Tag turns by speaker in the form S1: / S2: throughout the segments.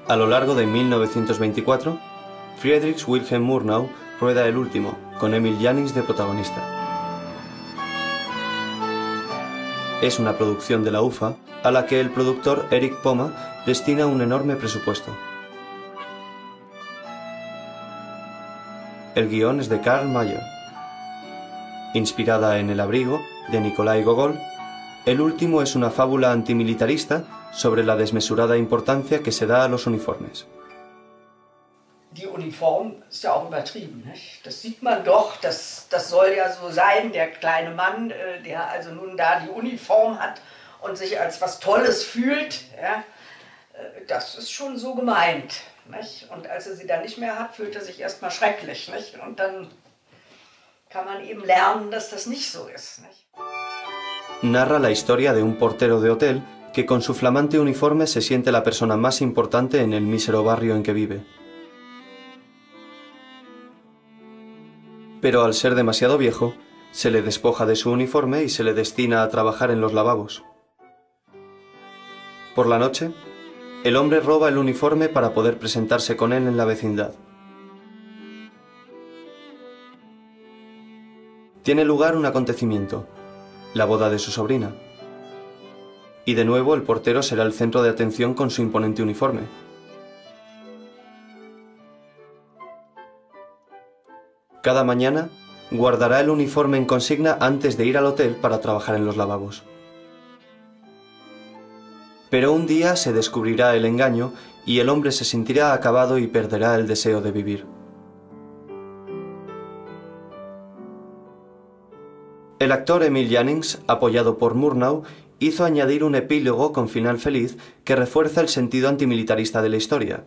S1: A lo largo de 1924, Friedrich Wilhelm Murnau rueda El último, con Emil Jannings de protagonista. Es una producción de la UFA a la que el productor Erich Poma destina un enorme presupuesto. El guión es de Karl Mayer. Inspirada en El abrigo, de Nikolai Gogol, El último es una fábula antimilitarista sobre la desmesurada importancia que se da a los uniformes.
S2: Die Uniform ist ja auch übertrieben, nicht? Das sieht man doch, das soll ja so sein, der kleine Mann, der also nun da die Uniform hat und sich als was Tolles fühlt, ja? Das ist schon so gemeint, nicht? Und als er sie dann nicht mehr hat, fühlt er sich erstmal schrecklich, nicht? Und dann kann man eben lernen, dass das nicht so ist, nicht?
S1: Narra la historia de un portero de hotel que con su flamante uniforme se siente la persona más importante en el mísero barrio en que vive. Pero al ser demasiado viejo, se le despoja de su uniforme y se le destina a trabajar en los lavabos. Por la noche, el hombre roba el uniforme para poder presentarse con él en la vecindad. Tiene lugar un acontecimiento, la boda de su sobrina. Y de nuevo el portero será el centro de atención con su imponente uniforme. Cada mañana guardará el uniforme en consigna antes de ir al hotel para trabajar en los lavabos. Pero un día se descubrirá el engaño y el hombre se sentirá acabado y perderá el deseo de vivir. El actor Emil Jannings, apoyado por Murnau, hizo añadir un epílogo con final feliz que refuerza el sentido antimilitarista de la historia.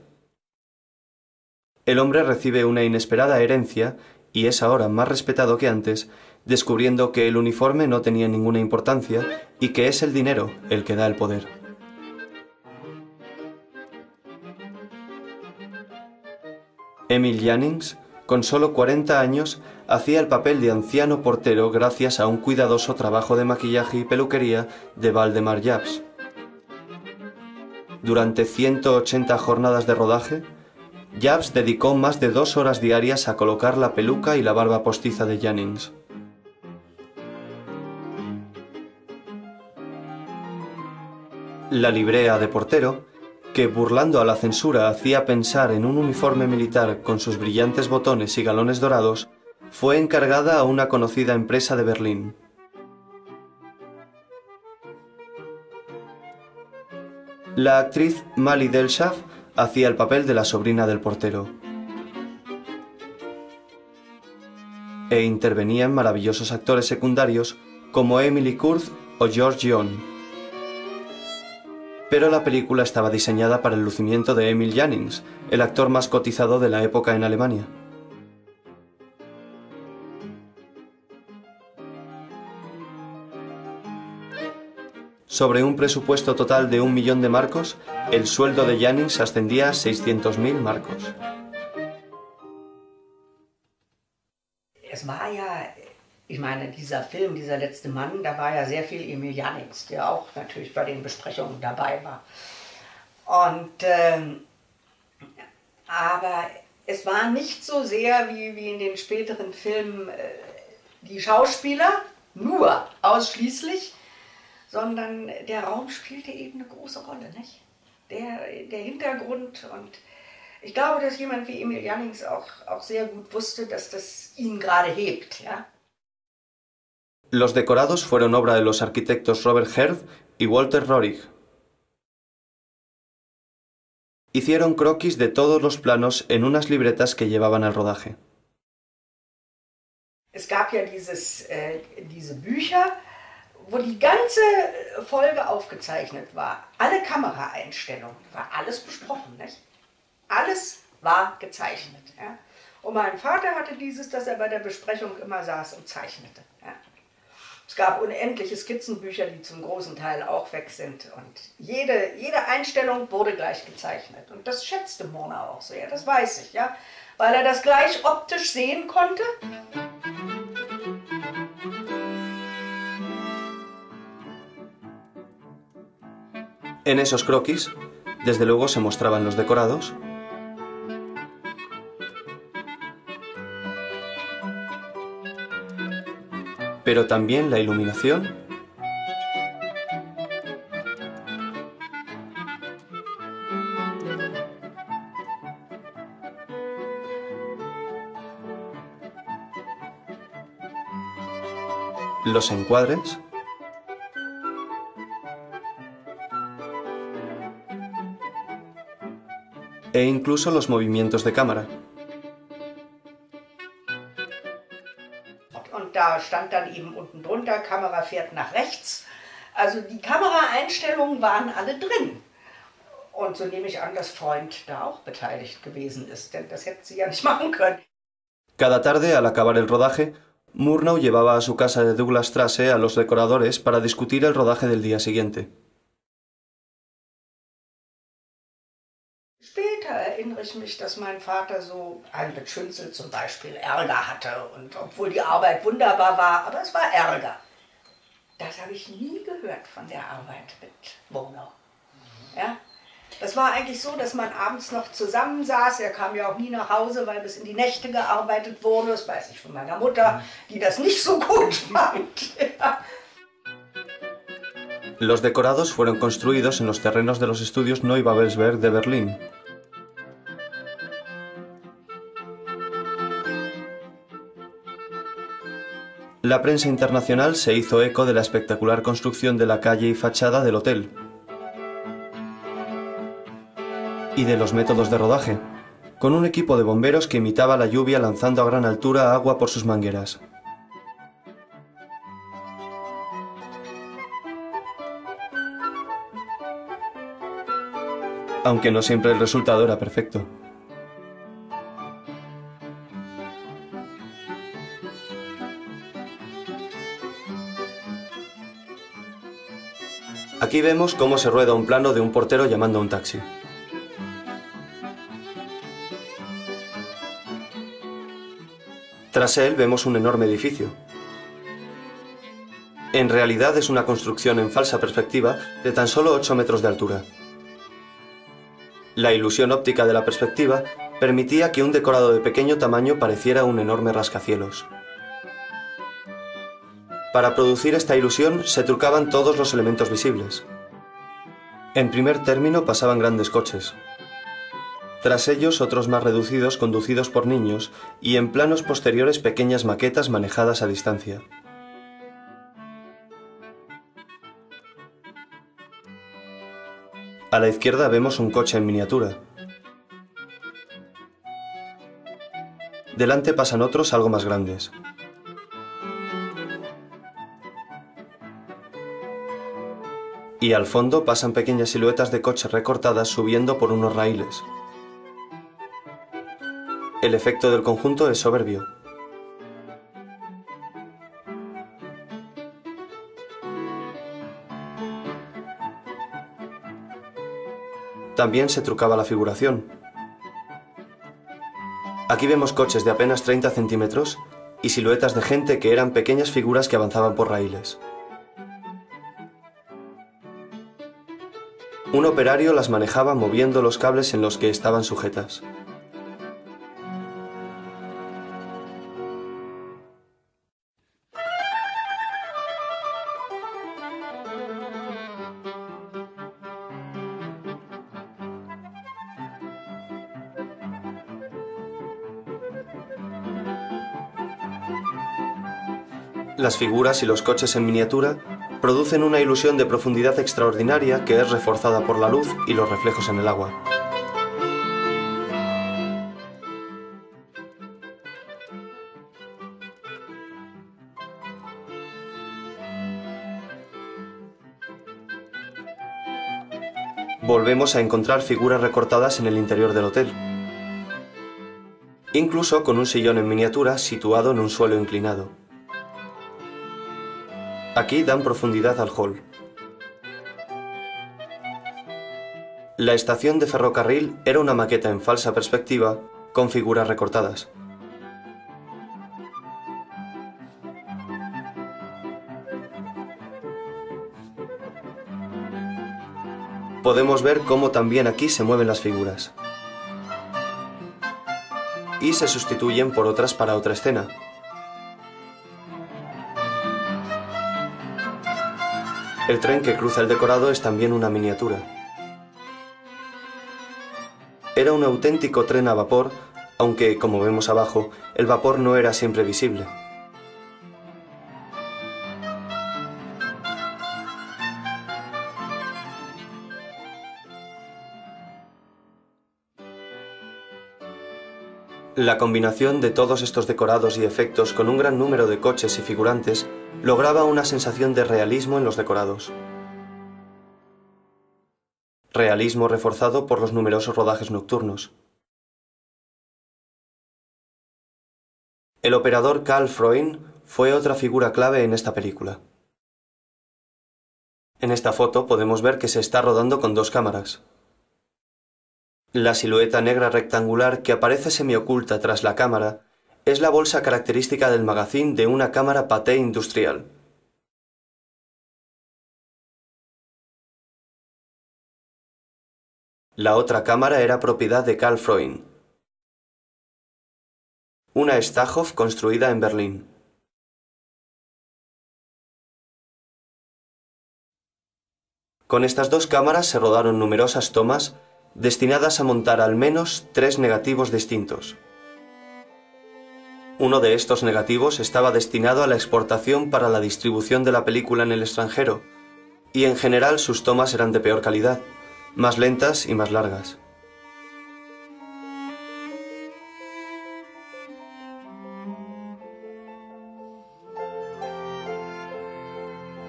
S1: El hombre recibe una inesperada herencia y es ahora más respetado que antes, descubriendo que el uniforme no tenía ninguna importancia y que es el dinero el que da el poder. Emil Jannings, con solo 40 años, hacía el papel de anciano portero gracias a un cuidadoso trabajo de maquillaje y peluquería de Waldemar Jabs. Durante 180 jornadas de rodaje, Jabs dedicó más de 2 horas diarias a colocar la peluca y la barba postiza de Jannings. La librea de portero, que burlando a la censura hacía pensar en un uniforme militar con sus brillantes botones y galones dorados, fue encargada a una conocida empresa de Berlín. La actriz Mali Delschaft hacía el papel de la sobrina del portero. E intervenían maravillosos actores secundarios como Emily Kurz o George Yohn. Pero la película estaba diseñada para el lucimiento de Emil Jannings, el actor más cotizado de la época en Alemania. Sobre un presupuesto total de 1 millón de marcos, el sueldo de Jannings ascendía a 600.000 marcos.
S2: Es war ja, ich meine, dieser Film, dieser letzte Mann, da war ja sehr viel Emil Jannings, der auch natürlich bei den Besprechungen dabei war. Und, aber es war nicht so sehr wie in den späteren Filmen die Schauspieler, nur ausschließlich, sondern der Raum spielte eben eine große Rolle, nicht? Der Hintergrund, und ich glaube, dass jemand wie Emil Jannings auch sehr gut wusste, dass das ihn gerade hebt, ja.
S1: Los decorados fueron obra de los arquitectos Robert Herth y Walter Rohrig. Hicieron croquis de todos los planos en unas libretas que llevaban al rodaje.
S2: Es gab ja diese Bücher, wo die ganze Folge aufgezeichnet war. Alle Kameraeinstellungen, war alles besprochen, nicht? Alles war gezeichnet. Ja? Und mein Vater hatte dieses, dass er bei der Besprechung immer saß und zeichnete. Ja? Es gab unendliche Skizzenbücher, die zum großen Teil auch weg sind. Und jede Einstellung wurde gleich gezeichnet. Und das schätzte Murnau auch sehr, das weiß ich, ja? Weil er das gleich optisch sehen konnte.
S1: En esos croquis, Desde luego se mostraban los decorados, pero también la iluminación los encuadres e incluso los movimientos de cámara.
S2: Und da stand dann eben unten drunter, Kamera fährt nach rechts. Also die Kameraeinstellungen waren alle drin. Und so nehme ich an, dass Freund da auch beteiligt gewesen ist, denn das hätten sie ja nicht machen können.
S1: Cada tarde, al acabar el rodaje, Murnau llevaba a su casa de Douglasstrasse a los decoradores para discutir el rodaje del día siguiente.
S2: Später erinnere ich mich, dass mein Vater so mit Schünzel zum Beispiel Ärger hatte. Und obwohl die Arbeit wunderbar war, aber es war Ärger. Das habe ich nie gehört von der Arbeit mit Murnau. Ja? Das war eigentlich so, dass man abends noch zusammensaß. Er kam ja auch nie nach Hause, weil bis in die Nächte gearbeitet wurde. Das weiß ich von meiner Mutter, die das nicht so gut fand. Ja.
S1: Los decorados fueron construidos en los terrenos de los estudios Neubabelsberg de Berlín. La prensa internacional se hizo eco de la espectacular construcción de la calle y fachada del hotel y de los métodos de rodaje, con un equipo de bomberos que imitaba la lluvia lanzando a gran altura agua por sus mangueras. Aunque no siempre el resultado era perfecto. Aquí vemos cómo se rueda un plano de un portero llamando a un taxi. Tras él vemos un enorme edificio. En realidad es una construcción en falsa perspectiva de tan solo 8 metros de altura. La ilusión óptica de la perspectiva permitía que un decorado de pequeño tamaño pareciera un enorme rascacielos. Para producir esta ilusión se trucaban todos los elementos visibles. En primer término pasaban grandes coches. Tras ellos otros más reducidos conducidos por niños y en planos posteriores pequeñas maquetas manejadas a distancia. A la izquierda vemos un coche en miniatura. Delante pasan otros algo más grandes. Y al fondo pasan pequeñas siluetas de coches recortadas subiendo por unos raíles. El efecto del conjunto es soberbio. También se trucaba la figuración. Aquí vemos coches de apenas 30 centímetros y siluetas de gente que eran pequeñas figuras que avanzaban por raíles. Un operario las manejaba moviendo los cables en los que estaban sujetas. Las figuras y los coches en miniatura producen una ilusión de profundidad extraordinaria que es reforzada por la luz y los reflejos en el agua. Volvemos a encontrar figuras recortadas en el interior del hotel, incluso con un sillón en miniatura situado en un suelo inclinado. Aquí dan profundidad al hall. La estación de ferrocarril era una maqueta en falsa perspectiva con figuras recortadas. Podemos ver cómo también aquí se mueven las figuras. Y se sustituyen por otras para otra escena. El tren que cruza el decorado es también una miniatura. Era un auténtico tren a vapor, aunque, como vemos abajo, el vapor no era siempre visible. La combinación de todos estos decorados y efectos con un gran número de coches y figurantes lograba una sensación de realismo en los decorados. Realismo reforzado por los numerosos rodajes nocturnos. El operador Karl Freund fue otra figura clave en esta película. En esta foto podemos ver que se está rodando con dos cámaras. La silueta negra rectangular que aparece semioculta tras la cámara es la bolsa característica del magazín de una cámara Pathé industrial. La otra cámara era propiedad de Karl Freund, una Stachhoff construida en Berlín. Con estas dos cámaras se rodaron numerosas tomas destinadas a montar al menos 3 negativos distintos. Uno de estos negativos estaba destinado a la exportación para la distribución de la película en el extranjero, y en general sus tomas eran de peor calidad, más lentas y más largas.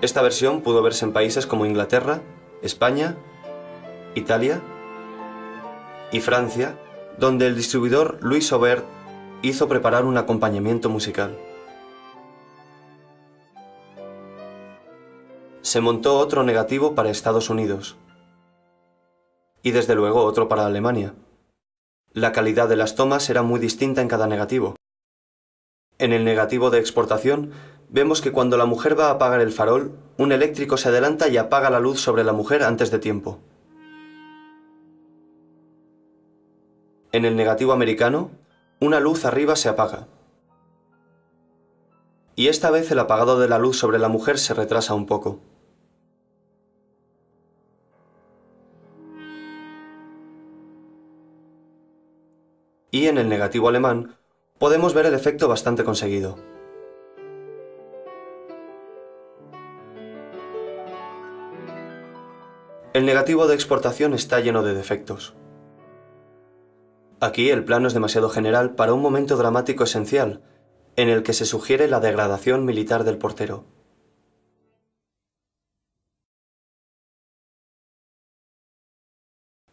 S1: Esta versión pudo verse en países como Inglaterra, España, Italia y Francia, donde el distribuidor Louis Aubert hizo preparar un acompañamiento musical. Se montó otro negativo para Estados Unidos y desde luego otro para Alemania. La calidad de las tomas era muy distinta en cada negativo. En el negativo de exportación vemos que cuando la mujer va a apagar el farol, un eléctrico se adelanta y apaga la luz sobre la mujer antes de tiempo. En el negativo americano, una luz arriba se apaga. Y esta vez el apagado de la luz sobre la mujer se retrasa un poco. Y en el negativo alemán podemos ver el efecto bastante conseguido. El negativo de exportación está lleno de defectos. Aquí el plano es demasiado general para un momento dramático esencial, en el que se sugiere la degradación militar del portero.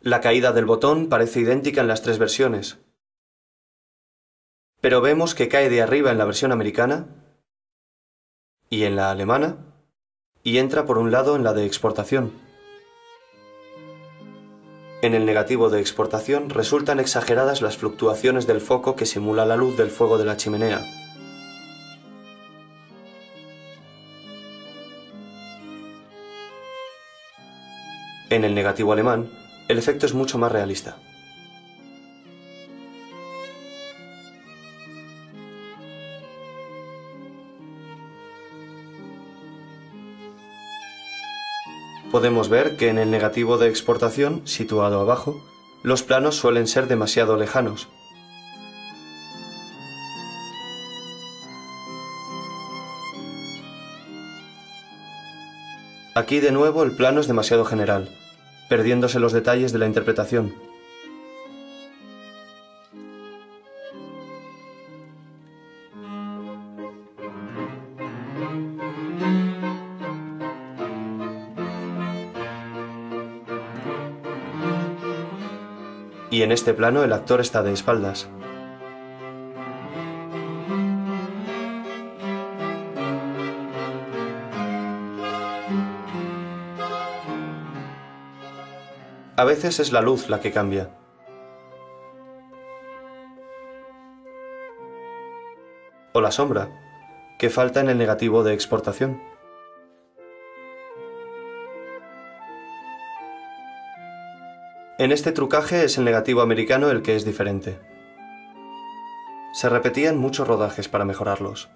S1: La caída del botón parece idéntica en las tres versiones, pero vemos que cae de arriba en la versión americana y en la alemana, y entra por un lado en la de exportación. En el negativo de exportación resultan exageradas las fluctuaciones del foco que simula la luz del fuego de la chimenea. En el negativo alemán, el efecto es mucho más realista. Podemos ver que en el negativo de exportación, situado abajo, los planos suelen ser demasiado lejanos. Aquí de nuevo el plano es demasiado general, perdiéndose los detalles de la interpretación. Y en este plano el actor está de espaldas. A veces es la luz la que cambia. O la sombra, que falta en el negativo de exportación. En este trucaje es el negativo americano el que es diferente. Se repetían muchos rodajes para mejorarlos.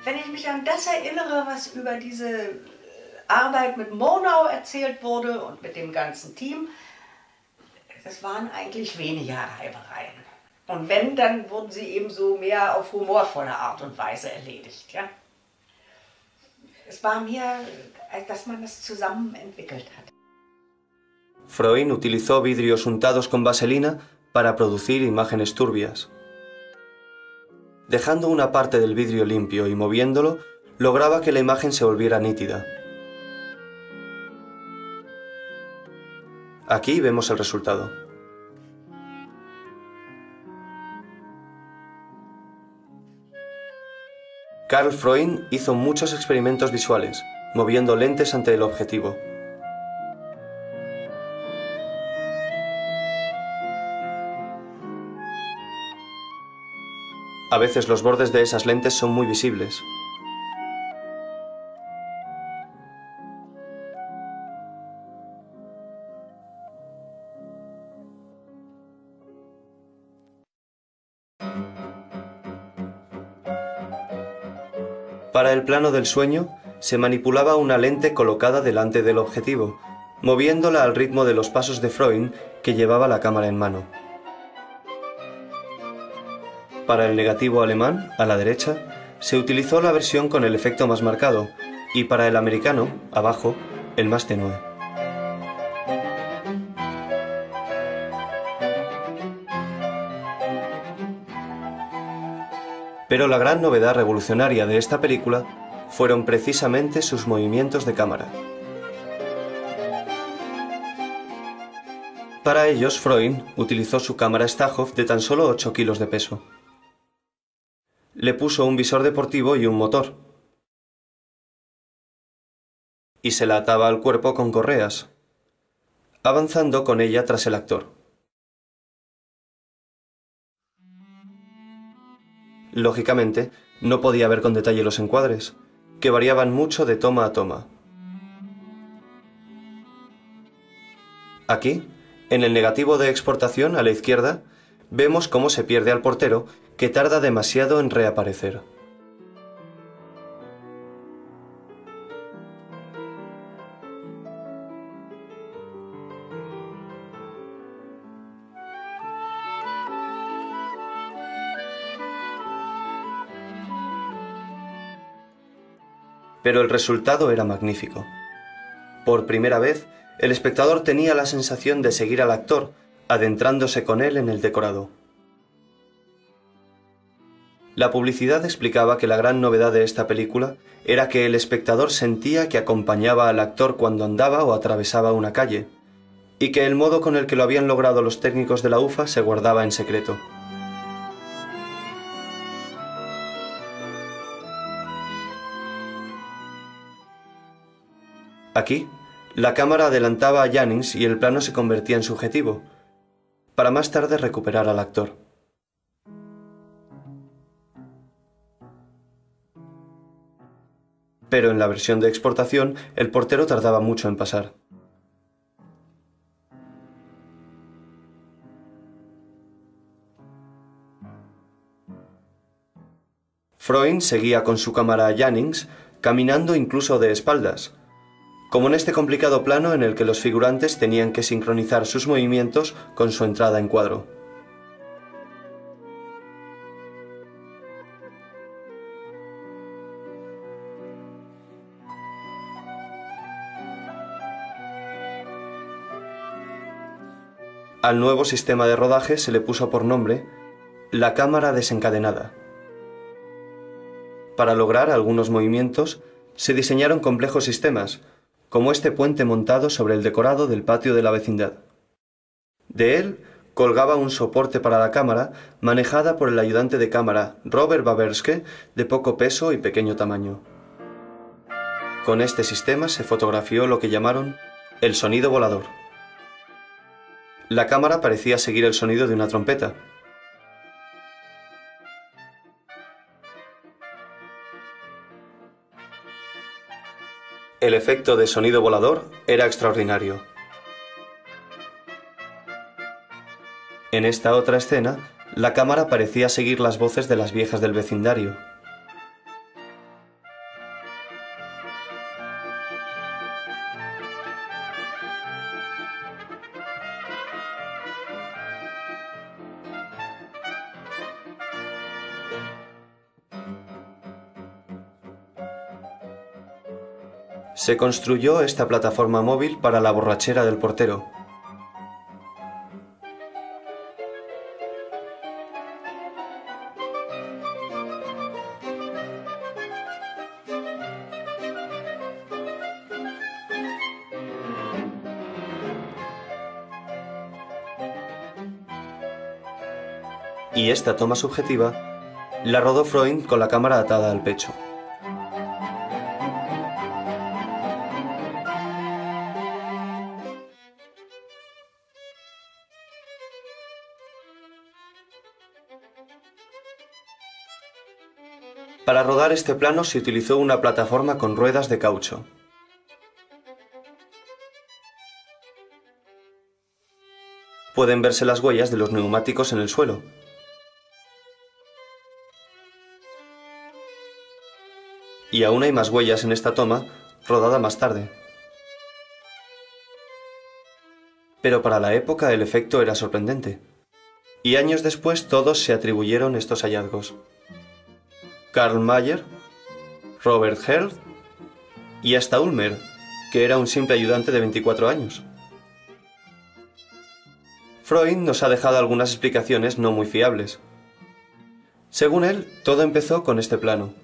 S2: Wenn ich mich an das erinnere, was über diese Arbeit mit Murnau erzählt wurde und mit dem ganzen Team, das waren eigentlich wenige Reibereien. Und wenn, dann wurden sie eben so mehr auf humorvolle Art und Weise erledigt. Ja? Es war mehr, dass man das zusammen entwickelt hat.
S1: Freund utilizó vidrios untados con vaselina para producir imágenes turbias. Dejando una parte del vidrio limpio y moviéndolo, lograba que la imagen se volviera nítida. Aquí vemos el resultado. Karl Freund hizo muchos experimentos visuales, moviendo lentes ante el objetivo. A veces los bordes de esas lentes son muy visibles. Para el plano del sueño, se manipulaba una lente colocada delante del objetivo, moviéndola al ritmo de los pasos de Freund, que llevaba la cámara en mano. Para el negativo alemán, a la derecha, se utilizó la versión con el efecto más marcado, y para el americano, abajo, el más tenue. Pero la gran novedad revolucionaria de esta película fueron precisamente sus movimientos de cámara. Para ellos, Freund utilizó su cámara Stahov de tan solo 8 kilos de peso. Le puso un visor deportivo y un motor. Y se la ataba al cuerpo con correas, avanzando con ella tras el actor. Lógicamente, no podía ver con detalle los encuadres, que variaban mucho de toma a toma. Aquí, en el negativo de exportación a la izquierda, vemos cómo se pierde al portero, que tarda demasiado en reaparecer. Pero el resultado era magnífico. Por primera vez, el espectador tenía la sensación de seguir al actor, adentrándose con él en el decorado. La publicidad explicaba que la gran novedad de esta película era que el espectador sentía que acompañaba al actor cuando andaba o atravesaba una calle, y que el modo con el que lo habían logrado los técnicos de la UFA se guardaba en secreto. Aquí, la cámara adelantaba a Jannings y el plano se convertía en subjetivo, para más tarde recuperar al actor. Pero en la versión de exportación, el portero tardaba mucho en pasar. Freund seguía con su cámara a Jannings, caminando incluso de espaldas, como en este complicado plano en el que los figurantes tenían que sincronizar sus movimientos con su entrada en cuadro. Al nuevo sistema de rodaje se le puso por nombre la cámara desencadenada. Para lograr algunos movimientos, se diseñaron complejos sistemas, como este puente montado sobre el decorado del patio de la vecindad. De él colgaba un soporte para la cámara, manejada por el ayudante de cámara Robert Baberske, de poco peso y pequeño tamaño. Con este sistema se fotografió lo que llamaron el sonido volador. La cámara parecía seguir el sonido de una trompeta. El efecto de sonido volador era extraordinario. En esta otra escena, la cámara parecía seguir las voces de las viejas del vecindario. Se construyó esta plataforma móvil para la borrachera del portero. Y esta toma subjetiva la rodó Freund con la cámara atada al pecho. Para rodar este plano se utilizó una plataforma con ruedas de caucho. Pueden verse las huellas de los neumáticos en el suelo. Y aún hay más huellas en esta toma, rodada más tarde. Pero para la época el efecto era sorprendente. Y años después todos se atribuyeron estos hallazgos. Karl Mayer, Robert Hertz y hasta Ulmer, que era un simple ayudante de 24 años. Freund nos ha dejado algunas explicaciones no muy fiables. Según él, todo empezó con este plano.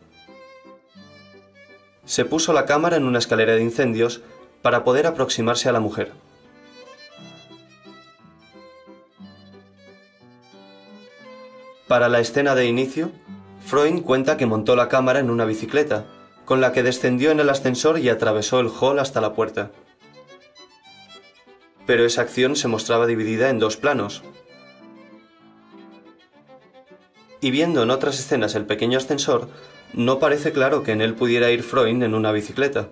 S1: Se puso la cámara en una escalera de incendios para poder aproximarse a la mujer. Para la escena de inicio, Freund cuenta que montó la cámara en una bicicleta, con la que descendió en el ascensor y atravesó el hall hasta la puerta. Pero esa acción se mostraba dividida en dos planos. Y viendo en otras escenas el pequeño ascensor, no parece claro que en él pudiera ir Freund en una bicicleta.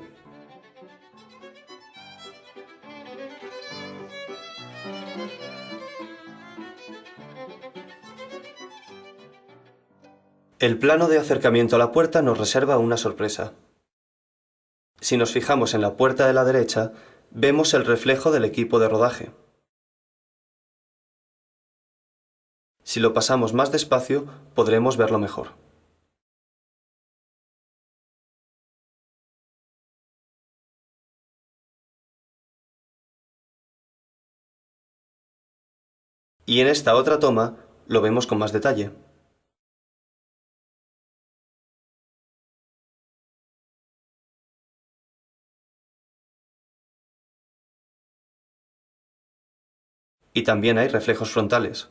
S1: El plano de acercamiento a la puerta nos reserva una sorpresa. Si nos fijamos en la puerta de la derecha, vemos el reflejo del equipo de rodaje. Si lo pasamos más despacio, podremos verlo mejor. Y en esta otra toma, lo vemos con más detalle. Y también hay reflejos frontales.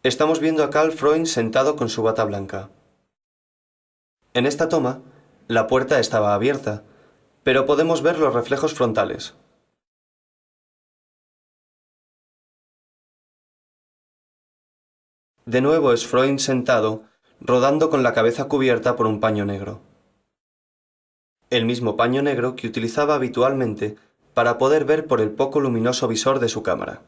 S1: Estamos viendo a Karl Freund sentado con su bata blanca. En esta toma, la puerta estaba abierta, pero podemos ver los reflejos frontales. De nuevo es Freund sentado, rodando con la cabeza cubierta por un paño negro. El mismo paño negro que utilizaba habitualmente para poder ver por el poco luminoso visor de su cámara.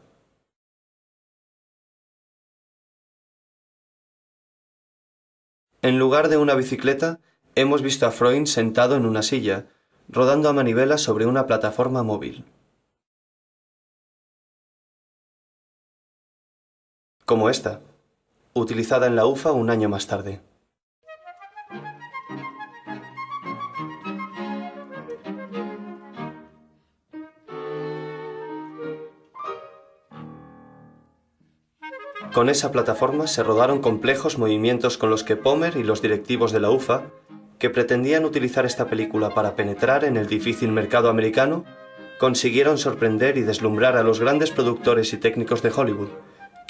S1: En lugar de una bicicleta, hemos visto a Freund sentado en una silla, rodando a manivela sobre una plataforma móvil. Como esta, utilizada en la UFA un año más tarde. Con esa plataforma se rodaron complejos movimientos con los que Pomer y los directivos de la UFA, que pretendían utilizar esta película para penetrar en el difícil mercado americano, consiguieron sorprender y deslumbrar a los grandes productores y técnicos de Hollywood,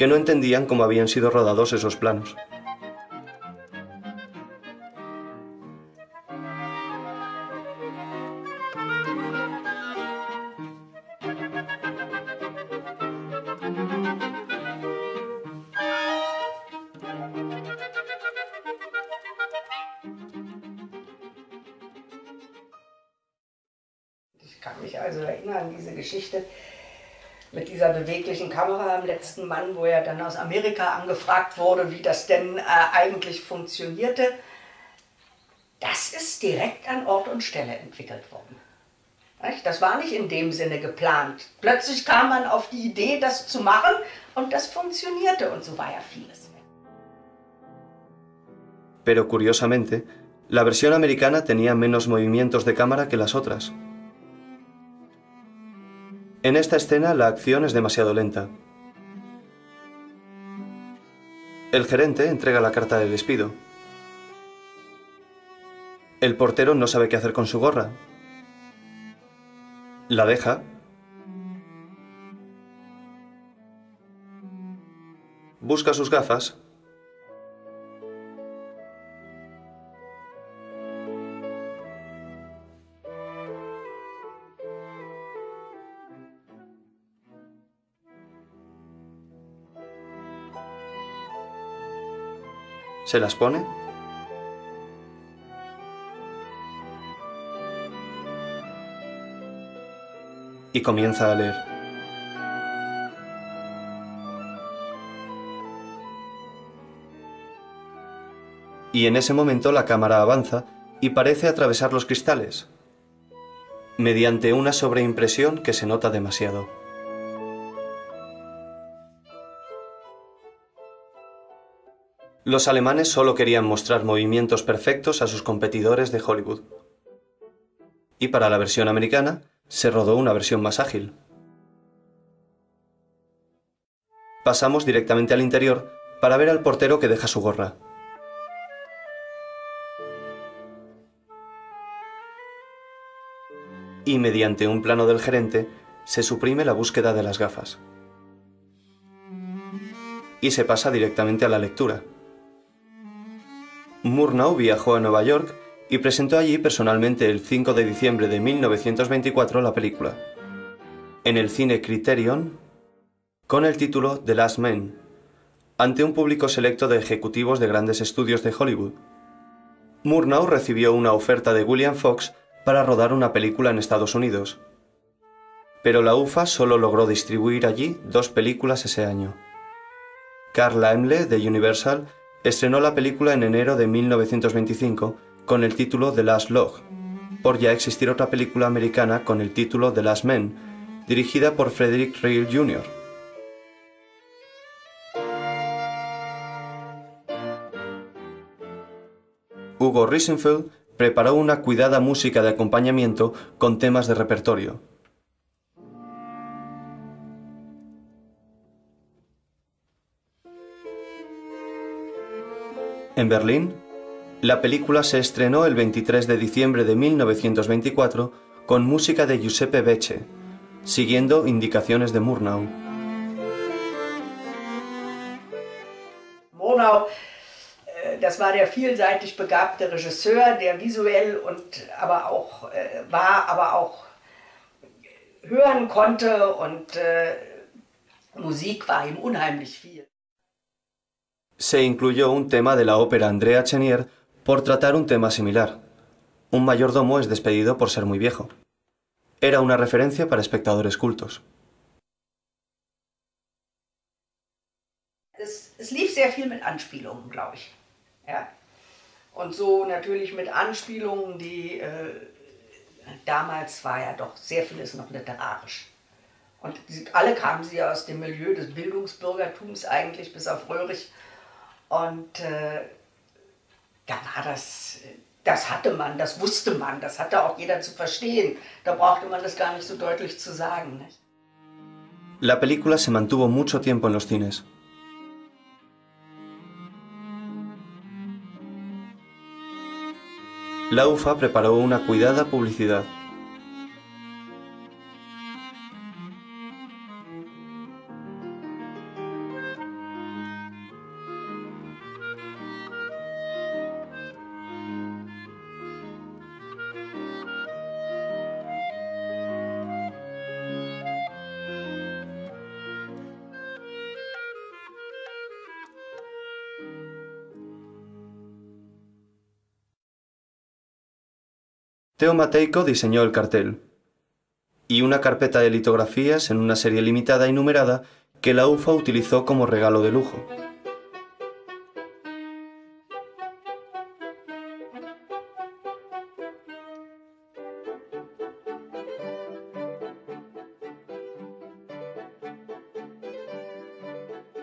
S1: que no entendían cómo habían sido rodados esos planos.
S2: Ich kann mich also erinnern an diese Geschichte. mit dieser beweglichen Kamera im letzten Mann, wo er dann aus Amerika angefragt wurde, wie das denn eigentlich funktionierte. Das ist direkt an Ort und Stelle entwickelt worden. Das war nicht in dem Sinne geplant. Plötzlich kam man auf die Idee, das zu machen und das funktionierte und so war ja vieles.
S1: Pero curiosamente, la versión americana tenía menos movimientos de cámara que las otras. En esta escena la acción es demasiado lenta. El gerente entrega la carta de despido. El portero no sabe qué hacer con su gorra. La deja. Busca sus gafas. Se las pone. Y comienza a leer. Y en ese momento la cámara avanza y parece atravesar los cristales, mediante una sobreimpresión que se nota demasiado. Los alemanes solo querían mostrar movimientos perfectos a sus competidores de Hollywood. Y para la versión americana, se rodó una versión más ágil. Pasamos directamente al interior para ver al portero que deja su gorra. Y mediante un plano del gerente, se suprime la búsqueda de las gafas. Y se pasa directamente a la lectura. Murnau viajó a Nueva York y presentó allí personalmente el 5 de diciembre de 1924 la película, en el cine Criterion, con el título The Last Man, ante un público selecto de ejecutivos de grandes estudios de Hollywood. Murnau recibió una oferta de William Fox para rodar una película en Estados Unidos, pero la UFA solo logró distribuir allí 2 películas ese año. Carl Laemmle, de Universal, estrenó la película en enero de 1925 con el título The Last Log, por ya existir otra película americana con el título The Last Man, dirigida por Frederick Reil Jr. Hugo Riesenfeld preparó una cuidada música de acompañamiento con temas de repertorio. En Berlín, la película se estrenó el 23 de diciembre de 1924 con música de Giuseppe Becce, siguiendo indicaciones de Murnau.
S2: Murnau, das war der vielseitig begabte Regisseur, der visuell und aber auch hören konnte und Musik war ihm unheimlich viel.
S1: Se incluyó un tema de la ópera Andrea Chenier por tratar un tema similar. Un mayordomo es despedido por ser muy viejo. Era una referencia para espectadores cultos.
S2: Es lief sehr viel mit Anspielungen, glaube ich. Ja? Und so natürlich mit Anspielungen, die damals war ja doch sehr vieles noch literarisch. Und alle kamen sie aus dem Milieu des Bildungsbürgertums eigentlich, bis auf Röhrig. Und da war das hatte man, das wusste man, das hatte auch jeder zu verstehen. Da brauchte man das gar nicht so deutlich zu sagen. Nicht?
S1: La película se mantuvo mucho tiempo en los cines. La UFA preparó una cuidada publicidad. Theo Matejko diseñó el cartel. y una carpeta de litografías en una serie limitada y numerada que la UFA utilizó como regalo de lujo.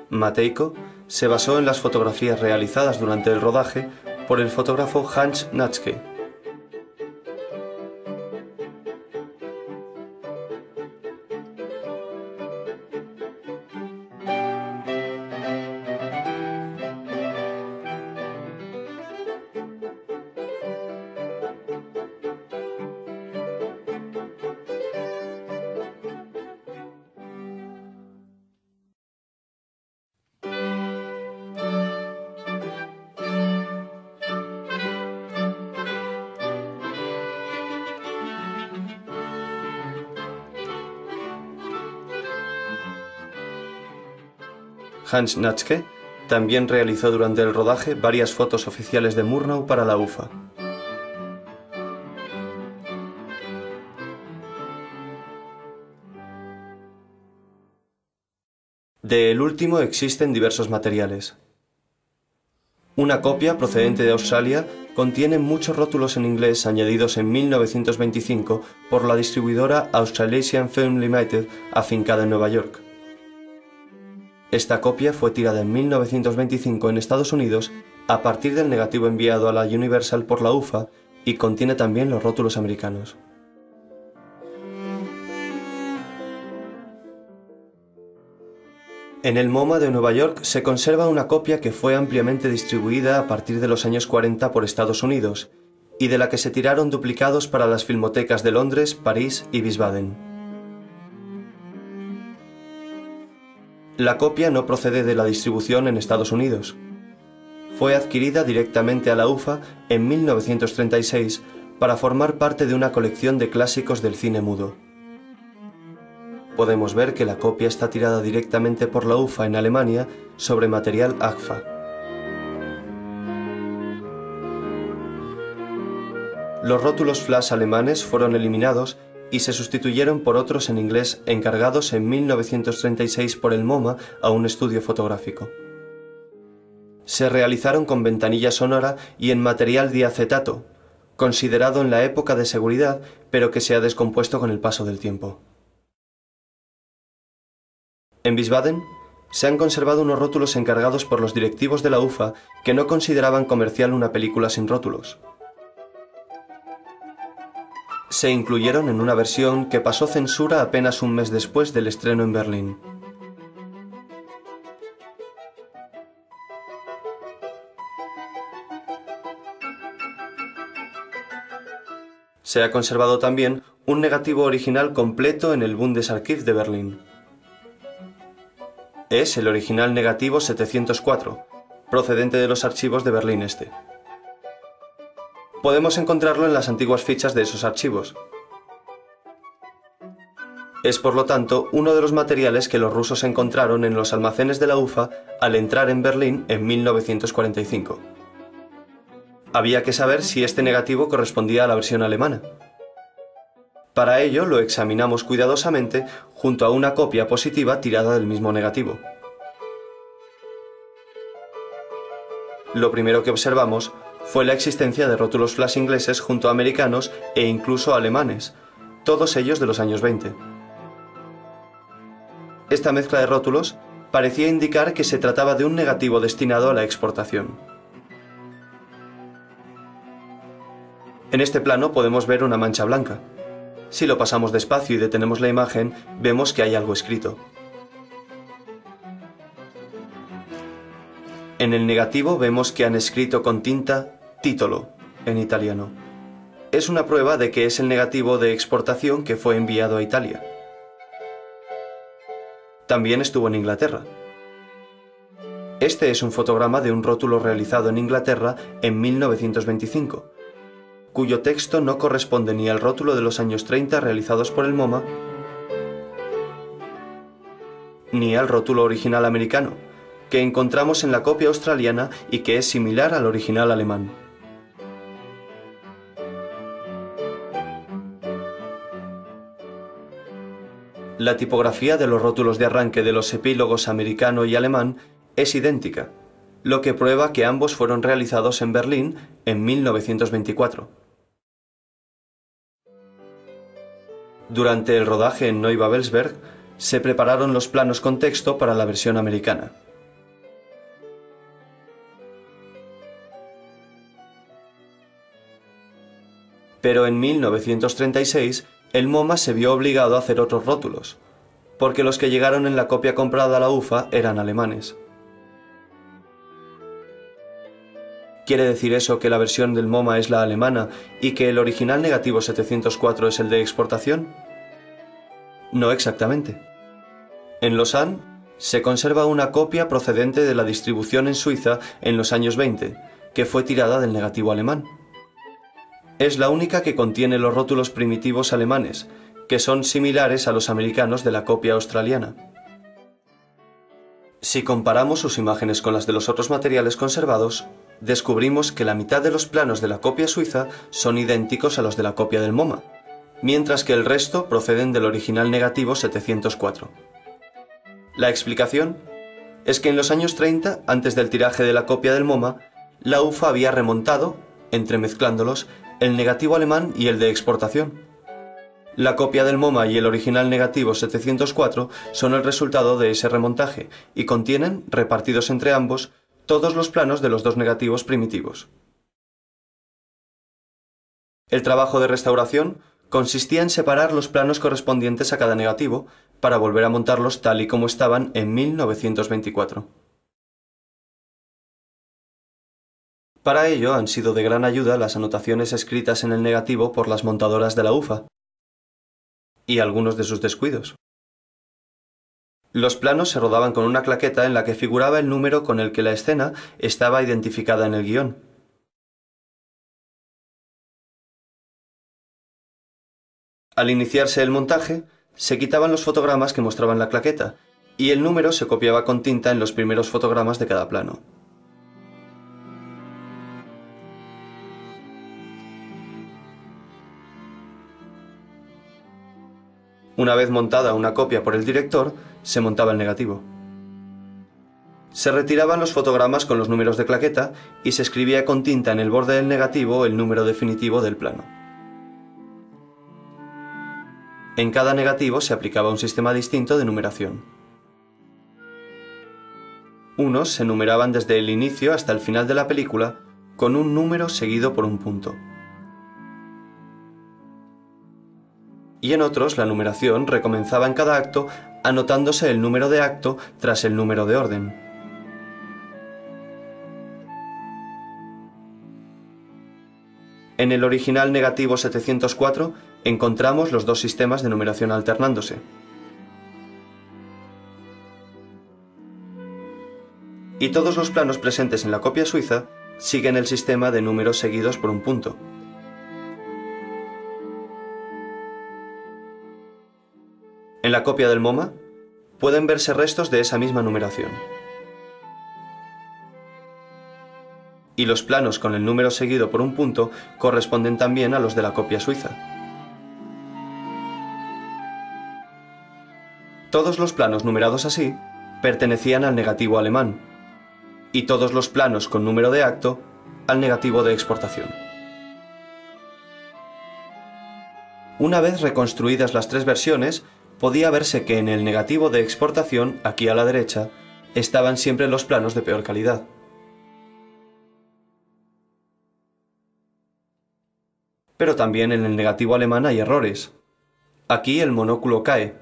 S1: Matejko se basó en las fotografías realizadas durante el rodaje por el fotógrafo Hans Natschke. Hans Natschke también realizó durante el rodaje varias fotos oficiales de Murnau para la UFA. De el último existen diversos materiales. Una copia procedente de Australia contiene muchos rótulos en inglés añadidos en 1925 por la distribuidora Australasian Film Limited afincada en Nueva York. Esta copia fue tirada en 1925 en Estados Unidos a partir del negativo enviado a la Universal por la UFA y contiene también los rótulos americanos. En el MoMA de Nueva York se conserva una copia que fue ampliamente distribuida a partir de los años 40 por Estados Unidos y de la que se tiraron duplicados para las filmotecas de Londres, París y Wiesbaden. La copia no procede de la distribución en Estados Unidos. Fue adquirida directamente a la UFA en 1936 para formar parte de una colección de clásicos del cine mudo. Podemos ver que la copia está tirada directamente por la UFA en Alemania sobre material AGFA. Los rótulos flash alemanes fueron eliminados y se sustituyeron por otros en inglés encargados en 1936 por el MoMA a un estudio fotográfico. Se realizaron con ventanilla sonora y en material diacetato, considerado en la época de seguridad, pero que se ha descompuesto con el paso del tiempo. En Wiesbaden se han conservado unos rótulos encargados por los directivos de la UFA que no consideraban comercial una película sin rótulos. Se incluyeron en una versión que pasó censura apenas un mes después del estreno en Berlín. Se ha conservado también un negativo original completo en el Bundesarchiv de Berlín. Es el original negativo 704, procedente de los archivos de Berlín Este. Podemos encontrarlo en las antiguas fichas de esos archivos. Es por lo tanto uno de los materiales que los rusos encontraron en los almacenes de la UFA al entrar en Berlín en 1945. Había que saber si este negativo correspondía a la versión alemana. Para ello lo examinamos cuidadosamente junto a una copia positiva tirada del mismo negativo. Lo primero que observamos fue la existencia de rótulos flash ingleses junto a americanos e incluso alemanes, todos ellos de los años 20. Esta mezcla de rótulos parecía indicar que se trataba de un negativo destinado a la exportación. En este plano podemos ver una mancha blanca. Si lo pasamos despacio y detenemos la imagen, vemos que hay algo escrito. En el negativo vemos que han escrito con tinta Titolo, en italiano. Es una prueba de que es el negativo de exportación que fue enviado a Italia. También estuvo en Inglaterra. Este es un fotograma de un rótulo realizado en Inglaterra en 1925, cuyo texto no corresponde ni al rótulo de los años 30 realizados por el MoMA, ni al rótulo original americano, que encontramos en la copia australiana y que es similar al original alemán. La tipografía de los rótulos de arranque de los epílogos americano y alemán es idéntica, lo que prueba que ambos fueron realizados en Berlín en 1924. Durante el rodaje en Neubabelsberg se prepararon los planos con texto para la versión americana. Pero en 1936 el MoMA se vio obligado a hacer otros rótulos, porque los que llegaron en la copia comprada a la UFA eran alemanes. ¿Quiere decir eso que la versión del MoMA es la alemana y que el original negativo 704 es el de exportación? No exactamente. En Lausanne se conserva una copia procedente de la distribución en Suiza en los años 20, que fue tirada del negativo alemán. Es la única que contiene los rótulos primitivos alemanes, que son similares a los americanos de la copia australiana. Si comparamos sus imágenes con las de los otros materiales conservados, descubrimos que la mitad de los planos de la copia suiza son idénticos a los de la copia del MoMA, mientras que el resto proceden del original negativo 704. La explicación es que en los años 30, antes del tiraje de la copia del MoMA, la UFA había remontado, entremezclándolos, el negativo alemán y el de exportación. La copia del MoMA y el original negativo 704 son el resultado de ese remontaje y contienen, repartidos entre ambos, todos los planos de los dos negativos primitivos. El trabajo de restauración consistía en separar los planos correspondientes a cada negativo para volver a montarlos tal y como estaban en 1924. Para ello han sido de gran ayuda las anotaciones escritas en el negativo por las montadoras de la UFA y algunos de sus descuidos. Los planos se rodaban con una claqueta en la que figuraba el número con el que la escena estaba identificada en el guión. Al iniciarse el montaje, se quitaban los fotogramas que mostraban la claqueta y el número se copiaba con tinta en los primeros fotogramas de cada plano. Una vez montada una copia por el director, se montaba el negativo. Se retiraban los fotogramas con los números de claqueta y se escribía con tinta en el borde del negativo el número definitivo del plano. En cada negativo se aplicaba un sistema distinto de numeración. Unos se numeraban desde el inicio hasta el final de la película con un número seguido por un punto. Y en otros la numeración recomenzaba en cada acto anotándose el número de acto tras el número de orden. En el original negativo 704 encontramos los dos sistemas de numeración alternándose. Y todos los planos presentes en la copia suiza siguen el sistema de números seguidos por un punto. En la copia del MoMA pueden verse restos de esa misma numeración. Y los planos con el número seguido por un punto corresponden también a los de la copia suiza. Todos los planos numerados así pertenecían al negativo alemán, y todos los planos con número de acto al negativo de exportación. Una vez reconstruidas las tres versiones, podía verse que en el negativo de exportación, aquí a la derecha, estaban siempre los planos de peor calidad. Pero también en el negativo alemán hay errores. Aquí el monóculo cae.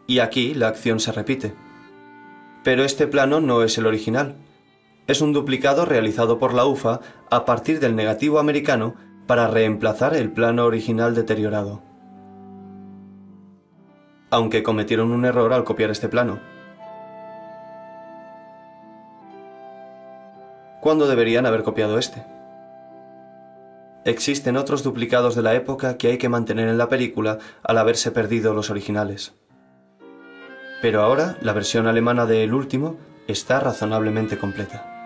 S1: Y aquí la acción se repite. Pero este plano no es el original. Es un duplicado realizado por la UFA a partir del negativo americano para reemplazar el plano original deteriorado. Aunque cometieron un error al copiar este plano. ¿Cuándo deberían haber copiado este? Existen otros duplicados de la época que hay que mantener en la película al haberse perdido los originales. Pero ahora la versión alemana de El Último está razonablemente completa.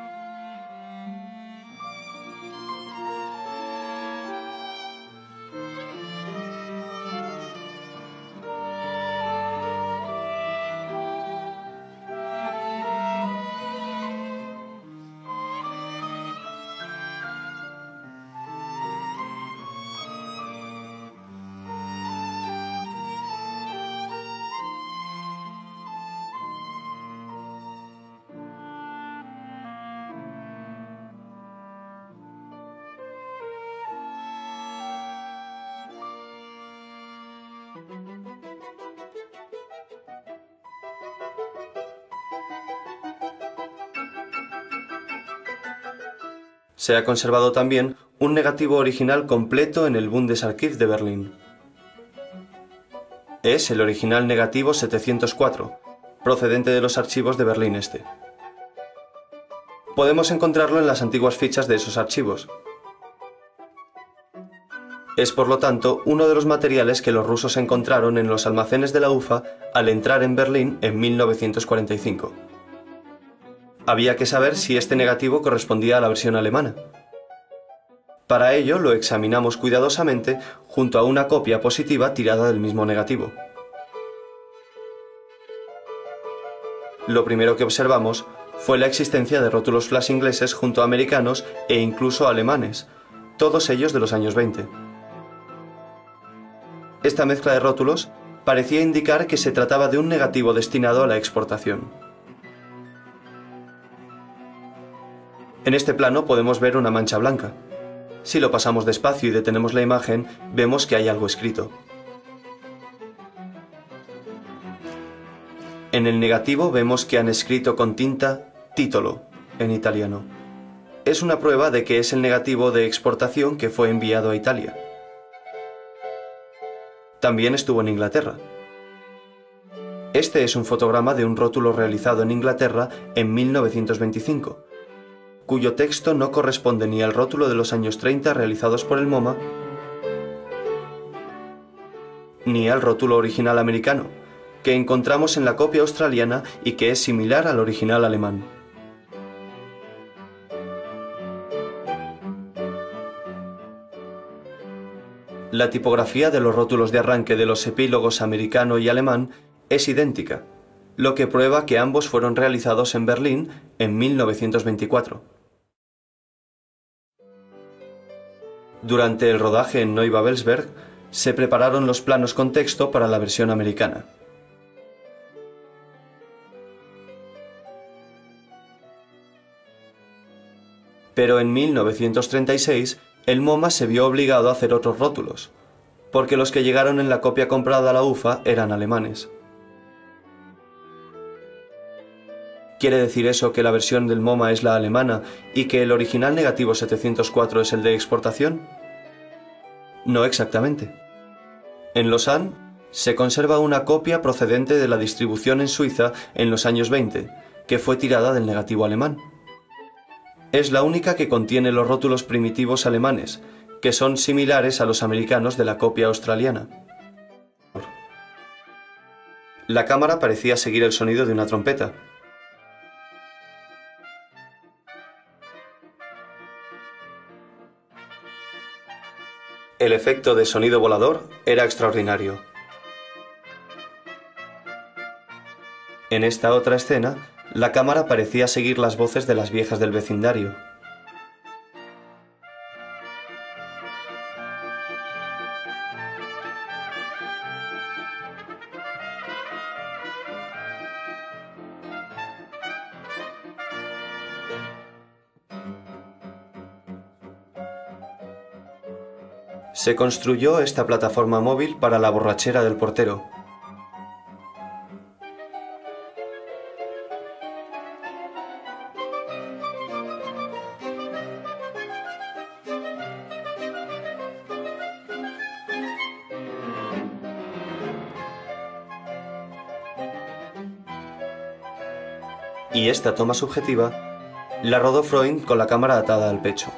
S1: Se ha conservado también un negativo original completo en el Bundesarchiv de Berlín. Es el original negativo 704, procedente de los archivos de Berlín Este. Podemos encontrarlo en las antiguas fichas de esos archivos. Es por lo tanto uno de los materiales que los rusos encontraron en los almacenes de la UFA al entrar en Berlín en 1945. Había que saber si este negativo correspondía a la versión alemana. Para ello lo examinamos cuidadosamente junto a una copia positiva tirada del mismo negativo. Lo primero que observamos fue la existencia de rótulos flash ingleses junto a americanos e incluso alemanes, todos ellos de los años 20. Esta mezcla de rótulos parecía indicar que se trataba de un negativo destinado a la exportación. En este plano podemos ver una mancha blanca. Si lo pasamos despacio y detenemos la imagen, vemos que hay algo escrito. En el negativo vemos que han escrito con tinta "Titolo" en italiano. Es una prueba de que es el negativo de exportación que fue enviado a Italia. También estuvo en Inglaterra. Este es un fotograma de un rótulo realizado en Inglaterra en 1925, cuyo texto no corresponde ni al rótulo de los años 30 realizados por el MoMA, ni al rótulo original americano, que encontramos en la copia australiana y que es similar al original alemán. La tipografía de los rótulos de arranque de los epílogos americano y alemán es idéntica, lo que prueba que ambos fueron realizados en Berlín en 1924. Durante el rodaje en Neubabelsberg se prepararon los planos con texto para la versión americana. Pero en 1936 el MoMA se vio obligado a hacer otros rótulos, porque los que llegaron en la copia comprada a la UFA eran alemanes. ¿Quiere decir eso que la versión del MoMA es la alemana y que el original negativo 704 es el de exportación? No exactamente. En Lausanne se conserva una copia procedente de la distribución en Suiza en los años 20, que fue tirada del negativo alemán. Es la única que contiene los rótulos primitivos alemanes, que son similares a los americanos de la copia australiana. La cámara parecía seguir el sonido de una trompeta. El efecto de sonido volador era extraordinario. En esta otra escena, la cámara parecía seguir las voces de las viejas del vecindario. Se construyó esta plataforma móvil para la borrachera del portero. Y esta toma subjetiva la rodó Freund con la cámara atada al pecho.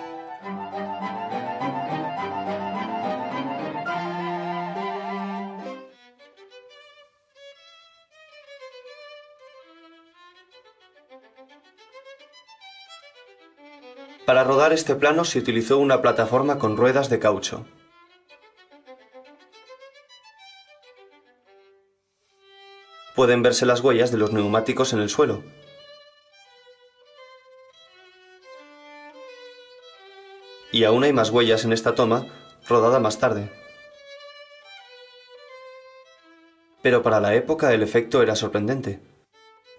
S1: Para rodar este plano se utilizó una plataforma con ruedas de caucho. Pueden verse las huellas de los neumáticos en el suelo. Y aún hay más huellas en esta toma, rodada más tarde. Pero para la época el efecto era sorprendente.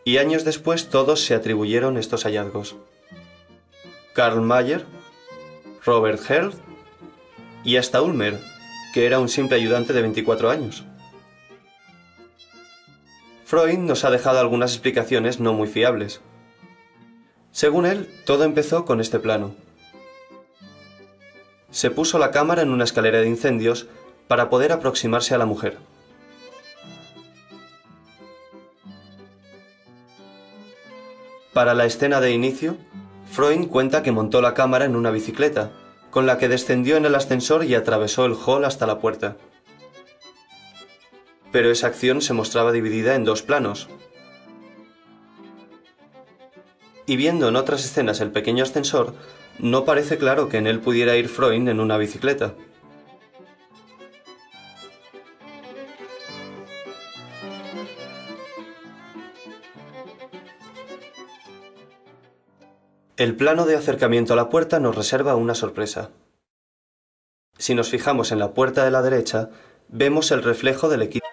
S1: Y años después todos se atribuyeron estos hallazgos. Karl Mayer, Robert Hertz y hasta Ulmer, que era un simple ayudante de 24 años. Freund nos ha dejado algunas explicaciones no muy fiables. Según él, todo empezó con este plano. Se puso la cámara en una escalera de incendios para poder aproximarse a la mujer. Para la escena de inicio, Freund cuenta que montó la cámara en una bicicleta, con la que descendió en el ascensor y atravesó el hall hasta la puerta. Pero esa acción se mostraba dividida en dos planos. Y viendo en otras escenas el pequeño ascensor, no parece claro que en él pudiera ir Freund en una bicicleta. El plano de acercamiento a la puerta nos reserva una sorpresa. Si nos fijamos en la puerta de la derecha, vemos el reflejo del equipo.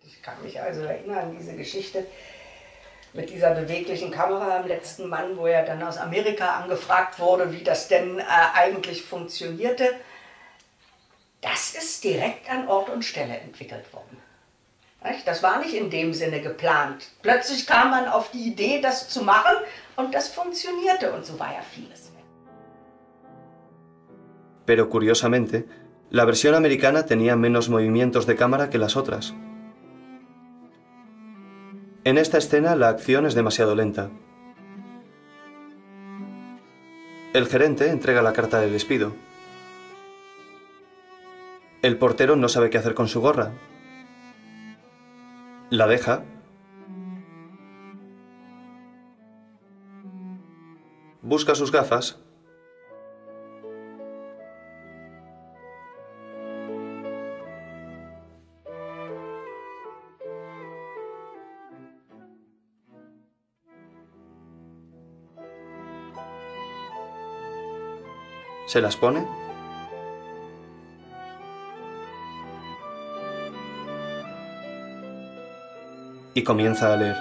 S2: Ich kann mich also erinnern an diese Geschichte mit dieser beweglichen Kamera am letzten Mann, wo er dann aus Amerika angefragt wurde, wie das denn eigentlich funktionierte. Das ist direkt an Ort und Stelle entwickelt worden. Das war nicht in dem Sinne geplant. Plötzlich kam man auf die Idee, das zu machen, und das funktionierte, und so war ja vieles.
S1: Pero curiosamente, la versión americana tenía menos movimientos de cámara que las otras. En esta escena la acción es demasiado lenta. El gerente entrega la carta de despido. El portero no sabe qué hacer con su gorra. La deja. Busca sus gafas. Se las pone. Y comienza a leer.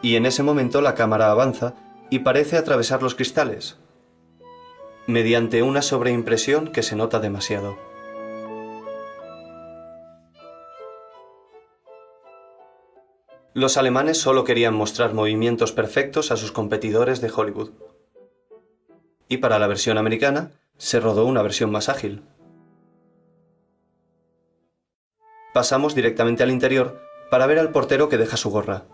S1: Y en ese momento la cámara avanza y parece atravesar los cristales, mediante una sobreimpresión que se nota demasiado. Los alemanes solo querían mostrar movimientos perfectos a sus competidores de Hollywood. Y para la versión americana, se rodó una versión más ágil. Pasamos directamente al interior para ver al portero que deja su gorra.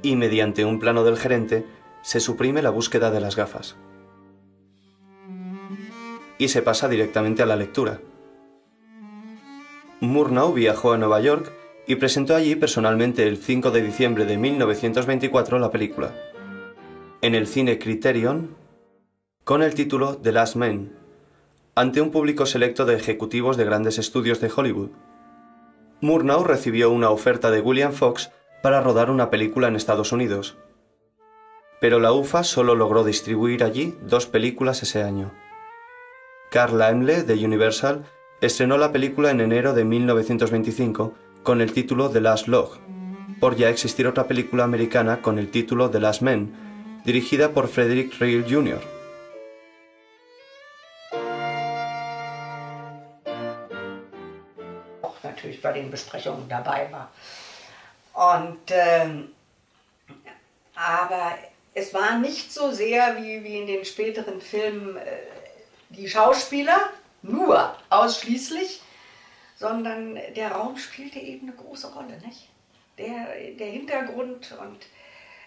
S1: Y mediante un plano del gerente, se suprime la búsqueda de las gafas. Y se pasa directamente a la lectura. Murnau viajó a Nueva York y presentó allí personalmente el 5 de diciembre de 1924 la película, en el cine Criterion, con el título The Last Man, ante un público selecto de ejecutivos de grandes estudios de Hollywood. Murnau recibió una oferta de William Fox para rodar una película en Estados Unidos, pero la UFA solo logró distribuir allí 2 películas ese año. Carl Laemmle, de Universal, estrenó la película en enero de 1925 con el título The Last Log, por ya existir otra película americana con el título The Last Man, dirigida por Frederick Reil Jr.
S2: Auch natürlich bei den Besprechungen dabei war. Und, aber es war nicht so sehr wie in den späteren Filmen die Schauspieler, nur ausschließlich, sondern der Raum spielte eben eine große Rolle, nicht? Der Hintergrund, und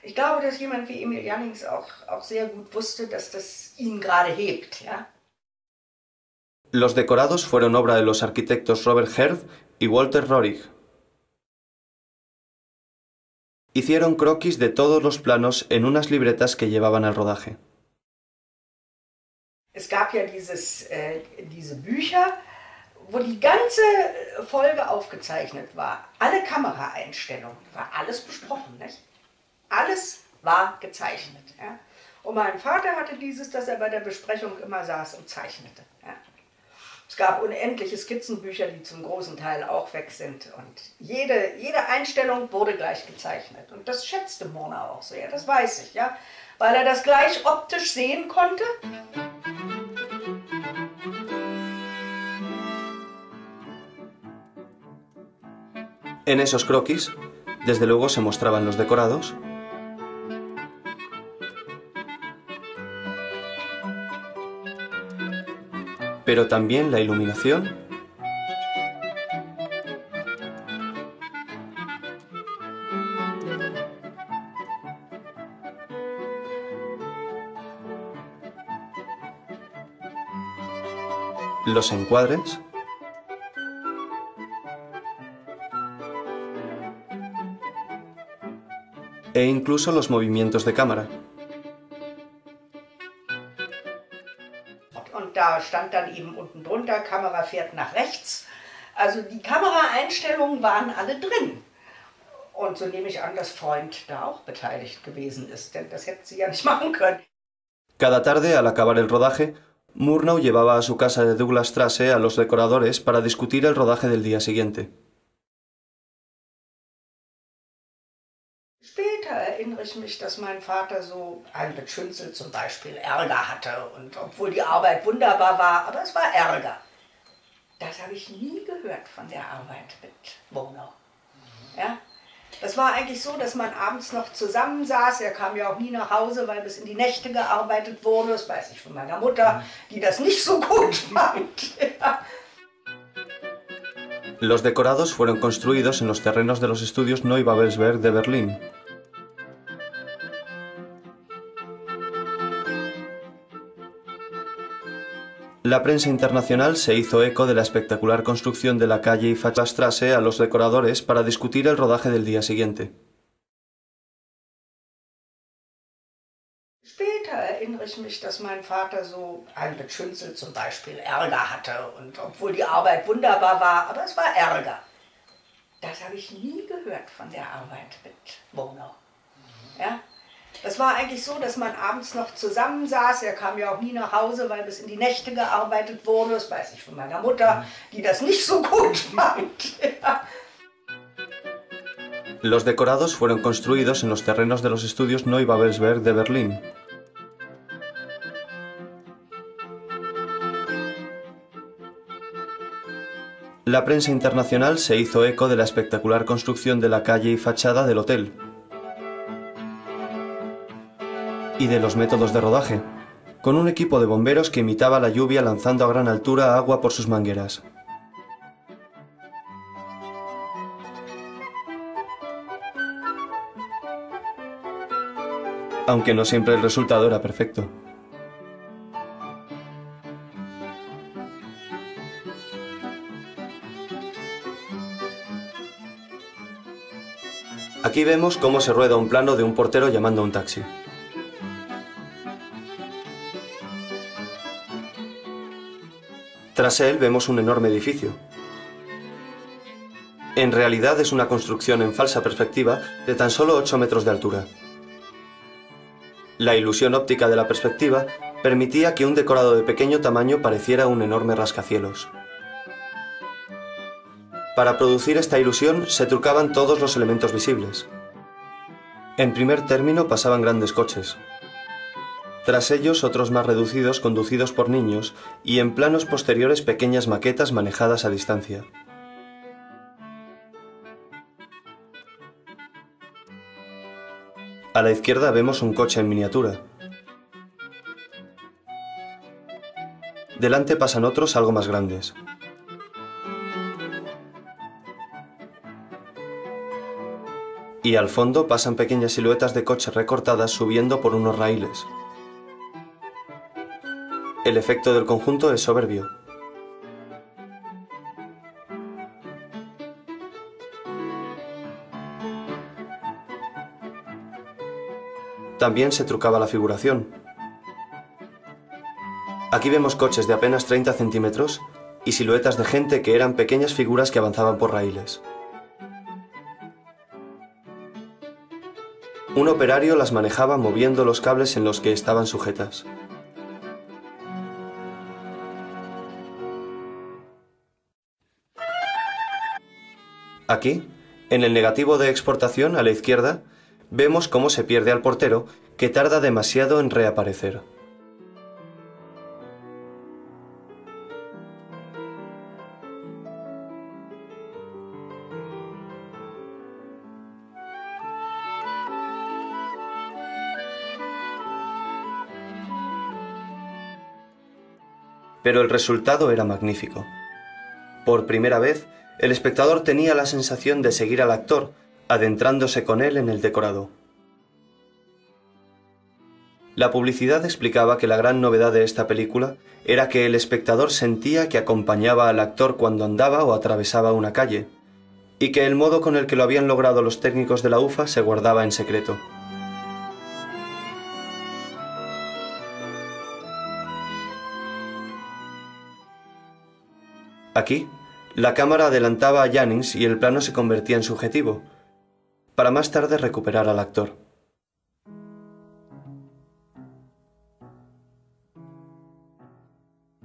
S2: ich glaube, dass jemand wie Emil Jannings auch sehr gut wusste, dass das ihn gerade hebt, ja.
S1: Los decorados fueron obra de los arquitectos Robert Herth y Walter Rohrig. Hicieron croquis de todos los planos en unas libretas que llevaban al rodaje.
S2: Es gab ja diese Bücher, wo die ganze Folge aufgezeichnet war. Alle Kameraeinstellungen, war alles besprochen, nicht? Alles war gezeichnet. Ja? Und mein Vater hatte dass er bei der Besprechung immer saß und zeichnete. Ja? Es gab unendliche Skizzenbücher, die zum großen Teil auch weg sind. Und jede Einstellung wurde gleich gezeichnet. Und das schätzte Murnau auch sehr, das weiß ich, ja? Weil er das gleich optisch sehen konnte.
S1: En esos croquis, desde luego se mostraban los decorados, pero también la iluminación los encuadres e incluso los movimientos de cámara.
S2: Und da stand dann eben unten drunter, Kamera fährt nach rechts. Also die Kameraeinstellungen waren alle drin. Und so nehme ich an, dass Freund da auch beteiligt gewesen ist, denn das hätten sie ja nicht machen können.
S1: Cada tarde, al acabar el rodaje, Murnau llevaba a su casa de Douglasstrasse a los decoradores para discutir el rodaje del día siguiente.
S2: Später erinnere ich mich, dass mein Vater so mit Schünzel zum Beispiel Ärger hatte. Und obwohl die Arbeit wunderbar war, aber es war Ärger. Das habe ich nie gehört von der Arbeit mit Murnau. Ja? Das war eigentlich so, dass man abends noch zusammensaß. Er kam ja auch nie nach Hause, weil bis in die Nächte gearbeitet wurde. Das weiß ich von meiner Mutter, die das nicht so gut fand. Ja.
S1: Los decorados fueron construidos en los terrenos de los estudios Neubabelsberg de Berlín. La prensa internacional se hizo eco de la espectacular construcción de la calle Ifachstrasse a los decoradores para discutir el rodaje del día siguiente.
S2: Später erinnere ich mich, dass mein Vater so mit Schünzel zum Beispiel Ärger hatte. Und obwohl die Arbeit wunderbar war, aber es war Ärger. Das habe ich nie gehört von der Arbeit mit Murnau. Ja? Das war eigentlich so, dass man abends noch zusammensaß. Er kam ja auch nie nach Hause, weil bis in die Nächte gearbeitet wurde. Das weiß ich von meiner Mutter, die das nicht so gut fand. Ja.
S1: Los decorados fueron construidos en los terrenos de los estudios Neubabelsberg de Berlín. La prensa internacional se hizo eco de la espectacular construcción de la calle y fachada del hotel y de los métodos de rodaje, con un equipo de bomberos que imitaba la lluvia lanzando a gran altura agua por sus mangueras. Aunque no siempre el resultado era perfecto. Aquí vemos cómo se rueda un plano de un portero llamando a un taxi. Tras él vemos un enorme edificio. En realidad es una construcción en falsa perspectiva de tan solo 8 metros de altura. La ilusión óptica de la perspectiva permitía que un decorado de pequeño tamaño pareciera un enorme rascacielos. Para producir esta ilusión se trucaban todos los elementos visibles. En primer término pasaban grandes coches. Tras ellos otros más reducidos conducidos por niños y en planos posteriores pequeñas maquetas manejadas a distancia. A la izquierda vemos un coche en miniatura. Delante pasan otros algo más grandes. Y al fondo pasan pequeñas siluetas de coches recortadas subiendo por unos raíles. El efecto del conjunto es soberbio. También se trucaba la figuración. Aquí vemos coches de apenas 30 centímetros y siluetas de gente que eran pequeñas figuras que avanzaban por raíles. Un operario las manejaba moviendo los cables en los que estaban sujetas. Aquí, en el negativo de exportación a la izquierda, vemos cómo se pierde al portero, que tarda demasiado en reaparecer. pero el resultado era magnífico. Por primera vez, el espectador tenía la sensación de seguir al actor, adentrándose con él en el decorado. La publicidad explicaba que la gran novedad de esta película era que el espectador sentía que acompañaba al actor cuando andaba o atravesaba una calle, y que el modo con el que lo habían logrado los técnicos de la UFA se guardaba en secreto. Aquí, la cámara adelantaba a Jennings y el plano se convertía en subjetivo, para más tarde recuperar al actor.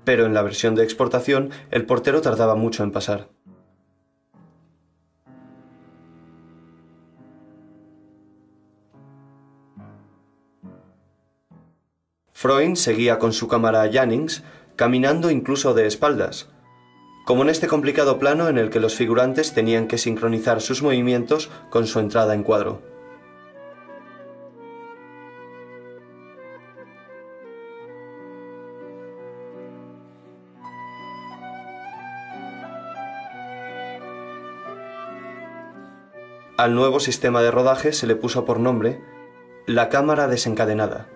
S1: Pero en la versión de exportación, el portero tardaba mucho en pasar. Freund seguía con su cámara a Jennings, caminando incluso de espaldas, como en este complicado plano en el que los figurantes tenían que sincronizar sus movimientos con su entrada en cuadro. Al nuevo sistema de rodaje se le puso por nombre la cámara desencadenada.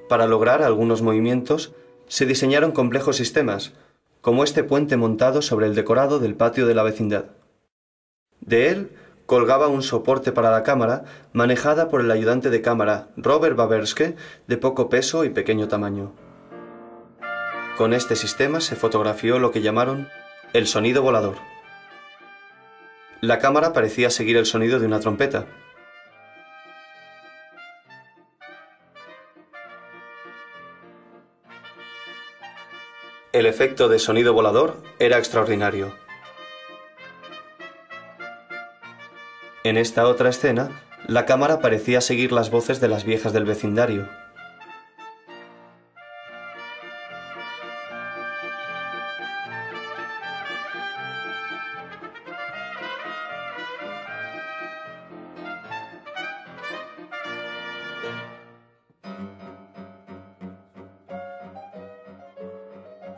S1: Para lograr algunos movimientos, se diseñaron complejos sistemas, como este puente montado sobre el decorado del patio de la vecindad. De él colgaba un soporte para la cámara, manejada por el ayudante de cámara Robert Baberske, de poco peso y pequeño tamaño. Con este sistema se fotografió lo que llamaron el sonido volador. La cámara parecía seguir el sonido de una trompeta. El efecto de sonido volador era extraordinario. En esta otra escena, la cámara parecía seguir las voces de las viejas del vecindario.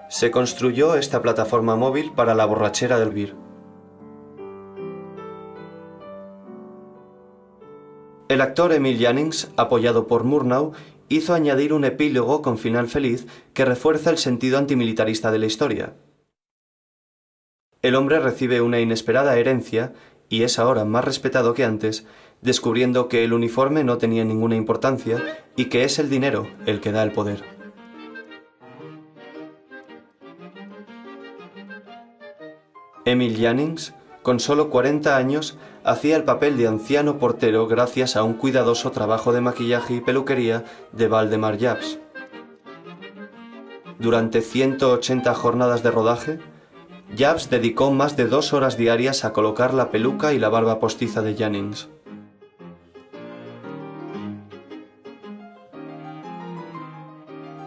S1: Se construyó esta plataforma móvil para la borrachera del Bir. El actor Emil Jannings, apoyado por Murnau, hizo añadir un epílogo con final feliz que refuerza el sentido antimilitarista de la historia. El hombre recibe una inesperada herencia y es ahora más respetado que antes, descubriendo que el uniforme no tenía ninguna importancia y que es el dinero el que da el poder. Emil Jannings, con solo 40 años, hacía el papel de anciano portero gracias a un cuidadoso trabajo de maquillaje y peluquería de Waldemar Jabs. Durante 180 jornadas de rodaje, Jabs dedicó más de 2 horas diarias a colocar la peluca y la barba postiza de Jannings.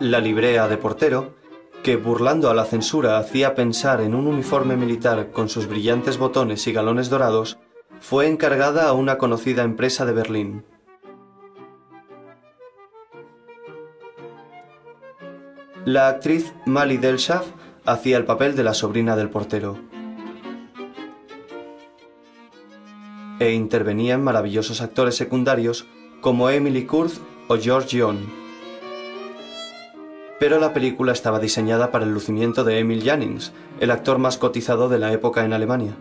S1: La librea de portero, que burlando a la censura hacía pensar en un uniforme militar con sus brillantes botones y galones dorados, fue encargada a una conocida empresa de Berlín. La actriz Mali Delschaft hacía el papel de la sobrina del portero. E intervenían maravillosos actores secundarios como Emily Kurz o George Yohn. Pero la película estaba diseñada para el lucimiento de Emil Jannings, el actor más cotizado de la época en Alemania.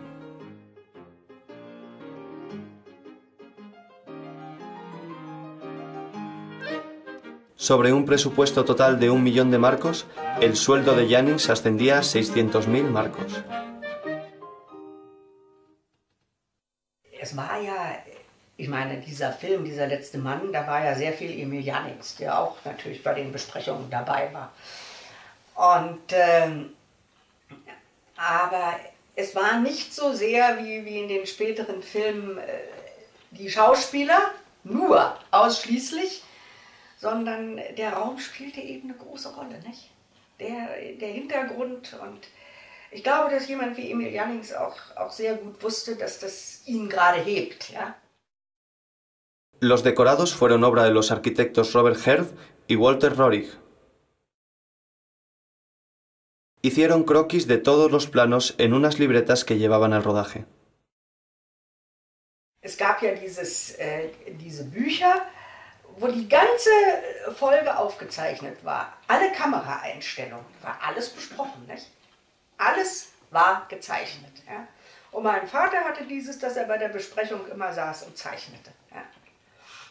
S1: Sobre un presupuesto total de 1 millón de marcos, el sueldo de Jannings ascendía a 600.000 marcos.
S2: Es war ja, ich meine, dieser Film, dieser letzte Mann, da war ja sehr viel Emil Jannings, der auch natürlich bei den Besprechungen dabei war. Und, aber es war nicht so sehr wie in den späteren Filmen die Schauspieler, nur ausschließlich, sondern der Raum spielte eben eine große Rolle, nicht? Der Hintergrund, und ich glaube, dass jemand wie Emil Jannings auch sehr gut wusste, dass das ihn gerade hebt, ja.
S1: Los decorados fueron obra de los arquitectos Robert Herth y Walter Rohrig. Hicieron croquis de todos los planos en unas libretas que llevaban al rodaje.
S2: Es gab ja diese Bücher, wo die ganze Folge aufgezeichnet war. Alle Kameraeinstellungen, war alles besprochen, nicht? Alles war gezeichnet. Ja? Und mein Vater hatte dieses, dass er bei der Besprechung immer saß und zeichnete. Ja?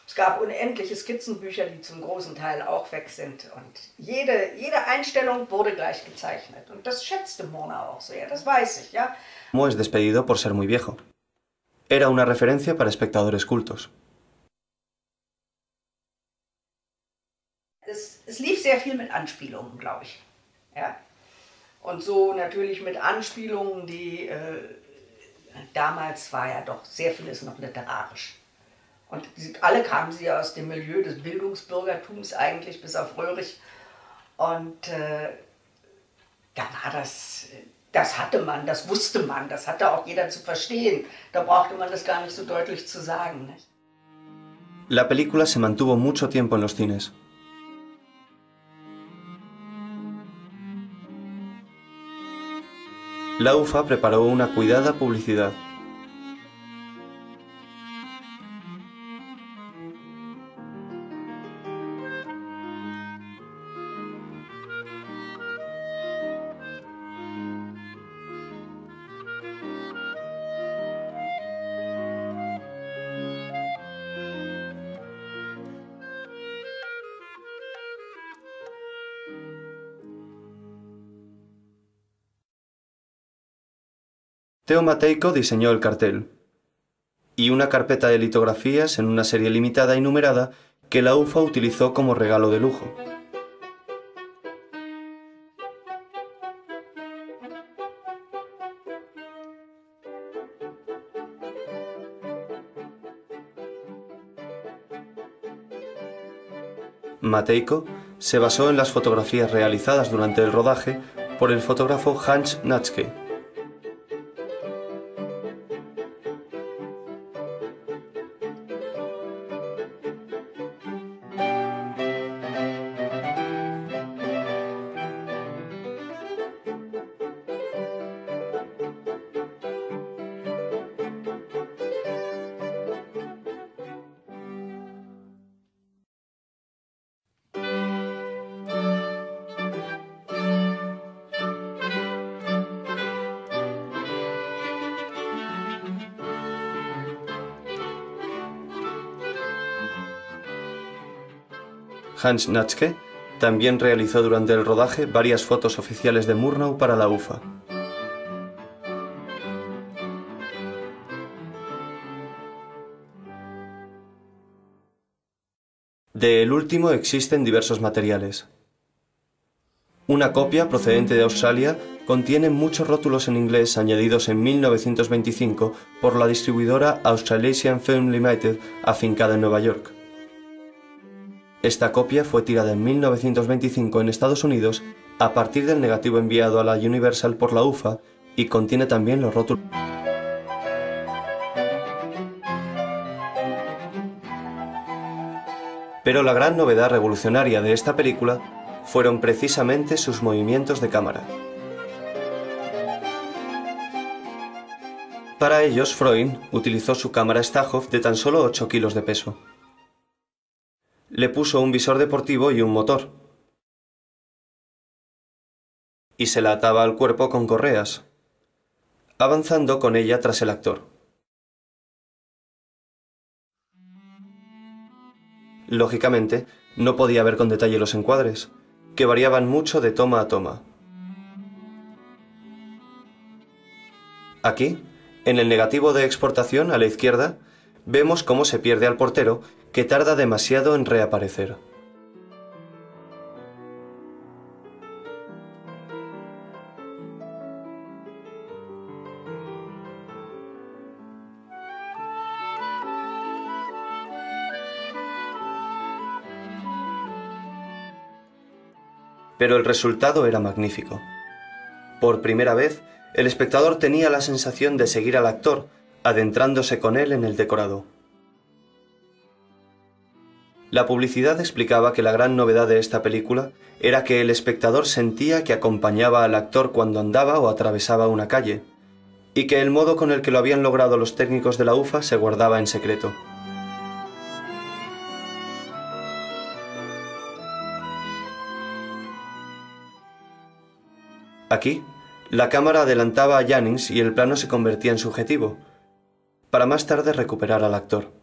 S2: Es gab unendliche Skizzenbücher, die zum großen Teil auch weg sind. Und jede Einstellung wurde gleich gezeichnet. Und das schätzte Mona auch sehr, das weiß ich. Ja?
S1: Mo es despedido por ser muy viejo. Era una referencia para espectadores cultos.
S2: Es lief sehr viel mit Anspielungen, glaube ich. Ja? Und so natürlich mit Anspielungen, die damals war ja doch sehr vieles noch literarisch. Und alle kamen sie aus dem Milieu des Bildungsbürgertums eigentlich, bis auf Röhrig. Und da war das hatte man, das wusste man, das hatte auch jeder zu verstehen. Da brauchte man das gar nicht so deutlich zu sagen. Nicht?
S1: La película se mantuvo mucho tiempo en los cines. La UFA preparó una cuidada publicidad. Theo Matejko diseñó el cartel y una carpeta de litografías en una serie limitada y numerada que la UFA utilizó como regalo de lujo. Matejko se basó en las fotografías realizadas durante el rodaje por el fotógrafo Hans Natschke. Hans Natschke también realizó durante el rodaje varias fotos oficiales de Murnau para la UFA. De el último existen diversos materiales. Una copia procedente de Australia contiene muchos rótulos en inglés añadidos en 1925 por la distribuidora Australasian Film Limited afincada en Nueva York. Esta copia fue tirada en 1925 en Estados Unidos a partir del negativo enviado a la Universal por la UFA y contiene también los rótulos. Pero la gran novedad revolucionaria de esta película fueron precisamente sus movimientos de cámara. Para ellos, Freund utilizó su cámara Stahov de tan solo 8 kilos de peso. Le puso un visor deportivo y un motor. Y se la ataba al cuerpo con correas, avanzando con ella tras el actor. Lógicamente, no podía ver con detalle los encuadres, que variaban mucho de toma a toma. Aquí, en el negativo de exportación a la izquierda, vemos cómo se pierde al portero, que tarda demasiado en reaparecer. Pero el resultado era magnífico. Por primera vez, el espectador tenía la sensación de seguir al actor, adentrándose con él en el decorado. La publicidad explicaba que la gran novedad de esta película era que el espectador sentía que acompañaba al actor cuando andaba o atravesaba una calle, y que el modo con el que lo habían logrado los técnicos de la UFA se guardaba en secreto. Aquí, la cámara adelantaba a Jennings y el plano se convertía en subjetivo, para más tarde recuperar al actor.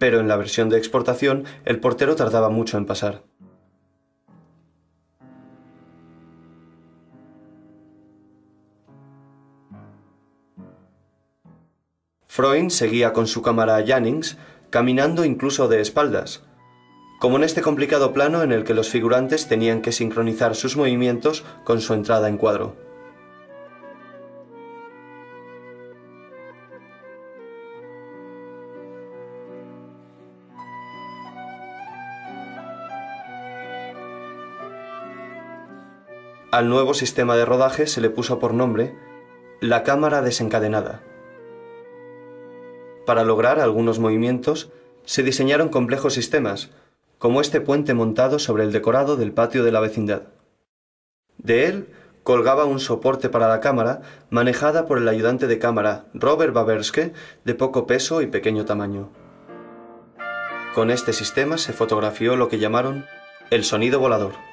S1: Pero en la versión de exportación, el portero tardaba mucho en pasar. Freund seguía con su cámara a Jennings, caminando incluso de espaldas, como en este complicado plano en el que los figurantes tenían que sincronizar sus movimientos con su entrada en cuadro. Al nuevo sistema de rodaje se le puso por nombre la cámara desencadenada. Para lograr algunos movimientos, se diseñaron complejos sistemas, como este puente montado sobre el decorado del patio de la vecindad. De él colgaba un soporte para la cámara, manejada por el ayudante de cámara Robert Baberske, de poco peso y pequeño tamaño. Con este sistema se fotografió lo que llamaron el sonido volador.